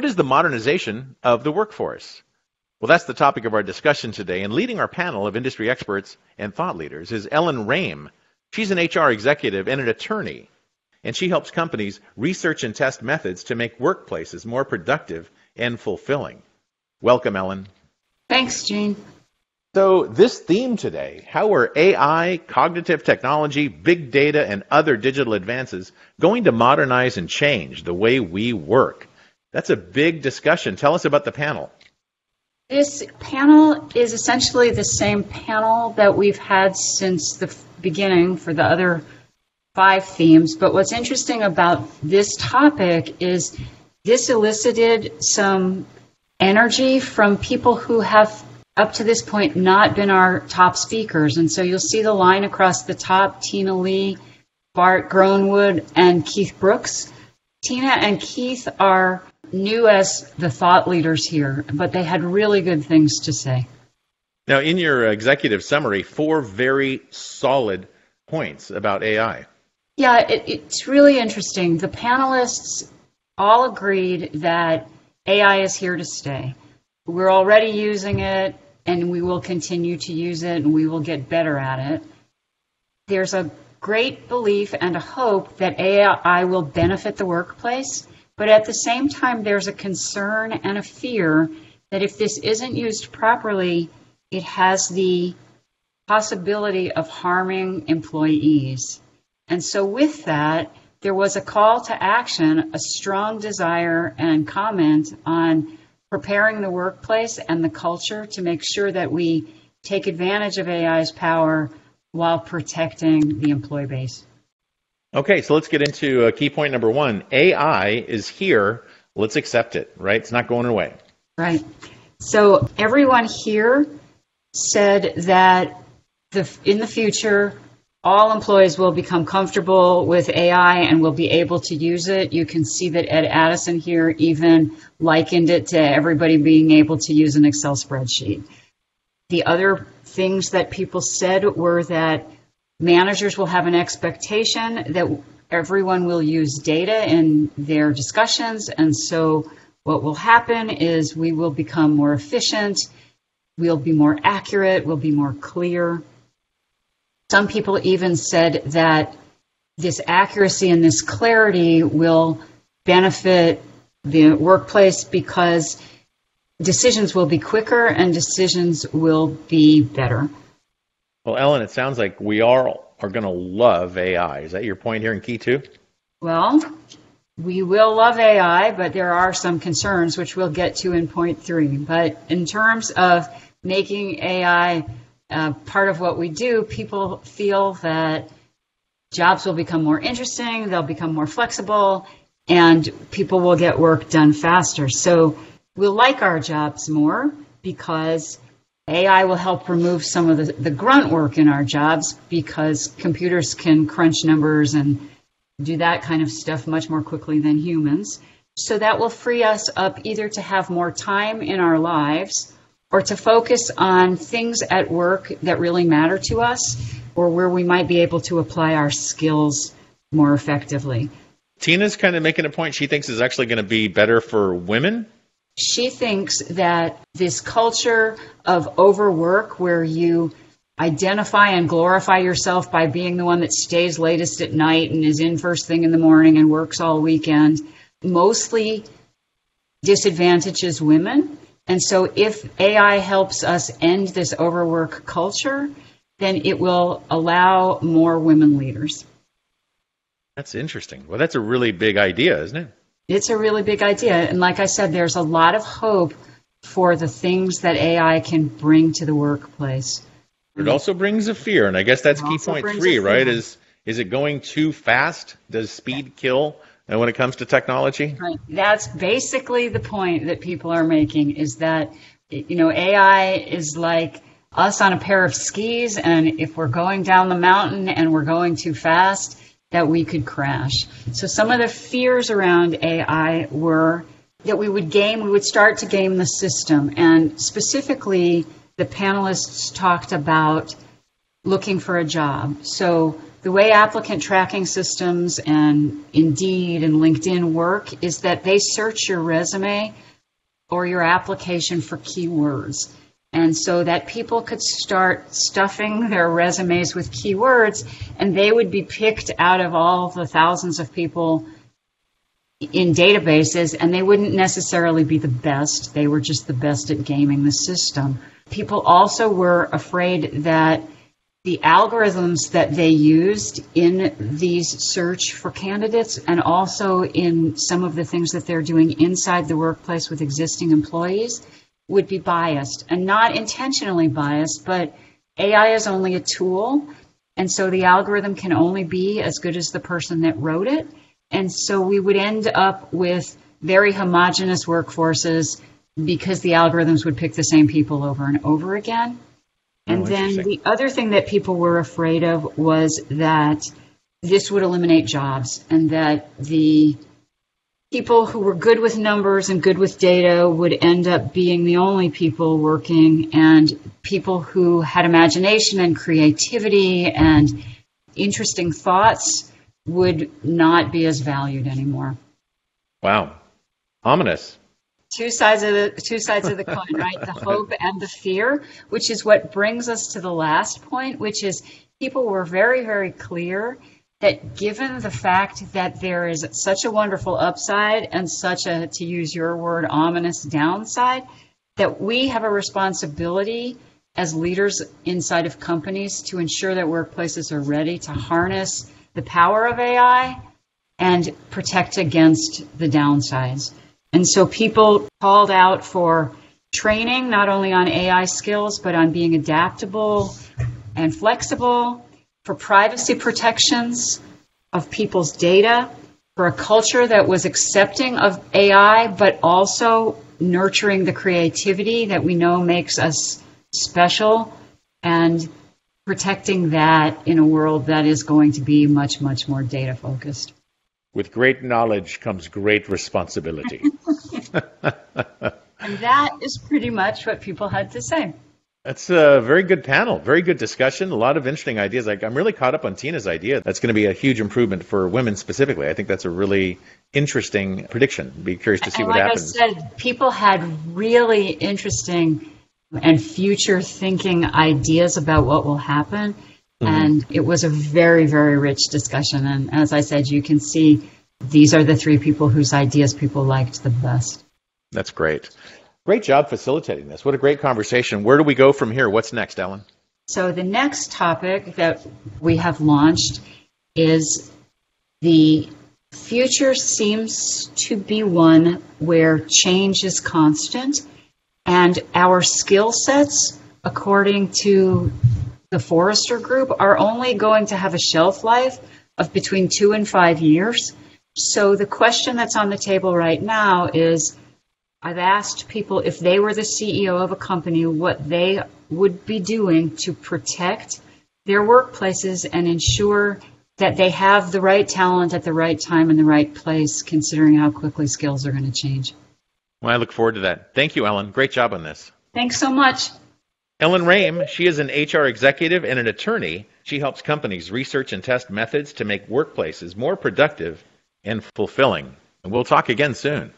What is the modernization of the workforce? Well, that's the topic of our discussion today, and leading our panel of industry experts and thought leaders is Ellen Rame. She's an HR executive and an attorney, and she helps companies research and test methods to make workplaces more productive and fulfilling. Welcome, Ellen. Thanks, Gene. So this theme today, how are AI, cognitive technology, big data, and other digital advances going to modernize and change the way we work? That's a big discussion. Tell us about the panel. This panel is essentially the same panel that we've had since the beginning for the other 5 themes. But what's interesting about this topic is this elicited some energy from people who have, up to this point, not been our top speakers. And so you'll see the line across the top, Tina Lee, Bart Groenwood, and Keith Brooks. Tina and Keith are new as the thought leaders here, but they had really good things to say. Now, in your executive summary, 4 very solid points about AI. Yeah, it's really interesting. The panelists all agreed that AI is here to stay. We're already using it, and we will continue to use it, and we will get better at it. There's a great belief and a hope that AI will benefit the workplace, but at the same time, there's a concern and a fear that if this isn't used properly, it has the possibility of harming employees. And so with that, there was a call to action, a strong desire and comment on preparing the workplace and the culture to make sure that we take advantage of AI's power while protecting the employee base. Okay, so let's get into key point number 1. AI is here. Let's accept it, right? It's not going away. Right. So everyone here said that in the future, all employees will become comfortable with AI and will be able to use it. You can see that Ed Addison here even likened it to everybody being able to use an Excel spreadsheet. The other things that people said were that managers will have an expectation that everyone will use data in their discussions, and so what will happen is we will become more efficient, we'll be more accurate, we'll be more clear. Some people even said that this accuracy and this clarity will benefit the workplace because decisions will be quicker and decisions will be better. Well, Ellen, it sounds like we are going to love AI. Is that your point here in key 2? Well, we will love AI, but there are some concerns, which we'll get to in point 3. But in terms of making AI part of what we do, people feel that jobs will become more interesting, they'll become more flexible, and people will get work done faster. So we'll like our jobs more because AI will help remove some of the grunt work in our jobs because computers can crunch numbers and do that kind of stuff much more quickly than humans. So that will free us up either to have more time in our lives or to focus on things at work that really matter to us or where we might be able to apply our skills more effectively. Tina's kind of making a point she thinks is actually going to be better for women. She thinks that this culture of overwork where you identify and glorify yourself by being the one that stays latest at night and is in first thing in the morning and works all weekend mostly disadvantages women. And so if AI helps us end this overwork culture, then it will allow more women leaders. That's interesting. Well, that's a really big idea, isn't it? It's a really big idea. And like I said, there's a lot of hope for the things that AI can bring to the workplace. It also brings a fear, and I guess that's key point 3, right? Is it going too fast? Does speed kill when it comes to technology? Right. That's basically the point that people are making, is that, AI is like us on a pair of skis, and if we're going down the mountain and we're going too fast, that we could crash. So some of the fears around AI were that we would start to game the system. And specifically, the panelists talked about looking for a job. So the way applicant tracking systems and Indeed and LinkedIn work is that they search your resume or your application for keywords. And so that people could start stuffing their resumes with keywords, and they would be picked out of all the thousands of people in databases, and they wouldn't necessarily be the best. They were just the best at gaming the system. People also were afraid that the algorithms that they used in these search for candidates and also in some of the things that they're doing inside the workplace with existing employees would be biased, and not intentionally biased, but AI is only a tool, and so the algorithm can only be as good as the person that wrote it. And so we would end up with very homogeneous workforces because the algorithms would pick the same people over and over again. And then the other thing that people were afraid of was that this would eliminate jobs, and that the people who were good with numbers and good with data would end up being the only people working, and people who had imagination and creativity and interesting thoughts would not be as valued anymore. Wow. Ominous. Two sides of the coin, right? The hope and the fear, which is what brings us to the last point, which is people were very, very clear that given the fact that there is such a wonderful upside and such a, to use your word, ominous downside, that we have a responsibility as leaders inside of companies to ensure that workplaces are ready to harness the power of AI and protect against the downsides. And so people called out for training, not only on AI skills, but on being adaptable and flexible, for privacy protections of people's data, for a culture that was accepting of AI, but also nurturing the creativity that we know makes us special, and protecting that in a world that is going to be much, much more data focused. With great knowledge comes great responsibility. And that is pretty much what people had to say. That's a very good panel, very good discussion, a lot of interesting ideas. I'm really caught up on Tina's idea. That's going to be a huge improvement for women specifically. I think that's a really interesting prediction. Be curious to see what happens. Like I said, people had really interesting and future-thinking ideas about what will happen. Mm-hmm. And it was a very, very rich discussion. And as I said, you can see these are the three people whose ideas people liked the best. That's great. Great job facilitating this. What a great conversation. Where do we go from here? What's next, Ellen? So the next topic that we have launched is the future seems to be one where change is constant, and our skill sets, according to the Forrester Group, are only going to have a shelf life of between 2 and 5 years. So the question that's on the table right now is, I've asked people if they were the CEO of a company, what they would be doing to protect their workplaces and ensure that they have the right talent at the right time in the right place, considering how quickly skills are going to change. Well, I look forward to that. Thank you, Ellen. Great job on this. Thanks so much. Ellen Rame, she is an HR executive and an attorney. She helps companies research and test methods to make workplaces more productive and fulfilling. And we'll talk again soon.